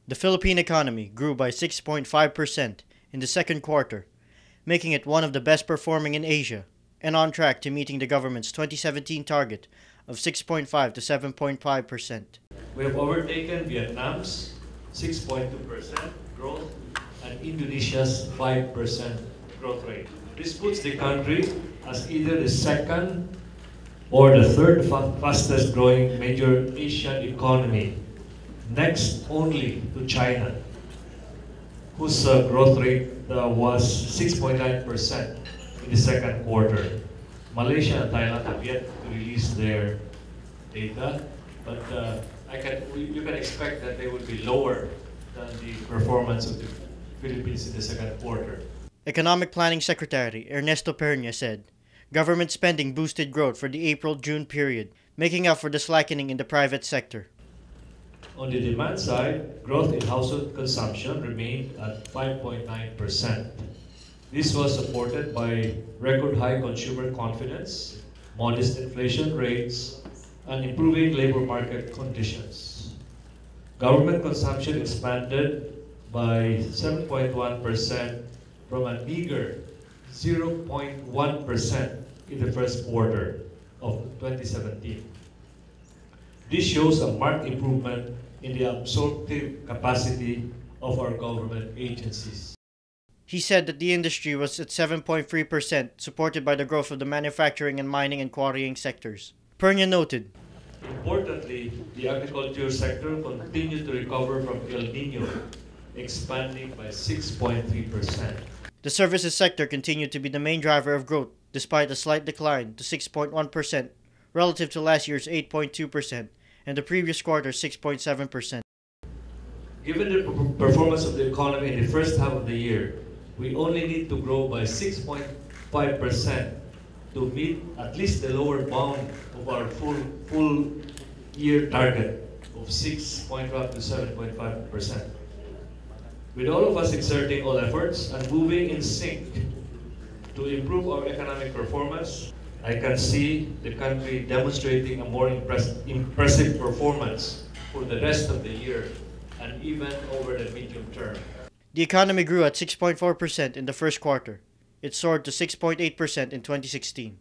The Philippine economy grew by 6.5% in the second quarter, making it one of the best performing in Asia and on track to meeting the government's 2017 target of 6.5 to 7.5%. We have overtaken Vietnam's 6.2% growth and Indonesia's 5% growth rate. This puts the country as either the second or the third fastest growing major Asian economy, next only to China, whose growth rate was 6.9% in the second quarter. Malaysia and Thailand have yet to release their data, but you can expect that they will be lower than the performance of the Philippines in the second quarter. Economic Planning Secretary Ernesto Pernia said, government spending boosted growth for the April-June period, making up for the slackening in the private sector. On the demand side, growth in household consumption remained at 5.9%. This was supported by record high consumer confidence, modest inflation rates, and improving labor market conditions. Government consumption expanded by 7.1% from a meager 0.1% in the first quarter of 2017. This shows a marked improvement in the absorptive capacity of our government agencies. He said that the industry was at 7.3%, supported by the growth of the manufacturing and mining and quarrying sectors. Pernia noted, importantly, the agriculture sector continued to recover from El Nino, expanding by 6.3%. The services sector continued to be the main driver of growth, despite a slight decline to 6.1% relative to last year's 8.2% and the previous quarter's 6.7%. Given the performance of the economy in the first half of the year, we only need to grow by 6.5% to meet at least the lower bound of our full year target of 6.5 to 7.5%. With all of us exerting all efforts and moving in sync to improve our economic performance, I can see the country demonstrating a more impressive performance for the rest of the year and even over the medium term. The economy grew at 6.4% in the first quarter. It soared to 6.8% in 2016.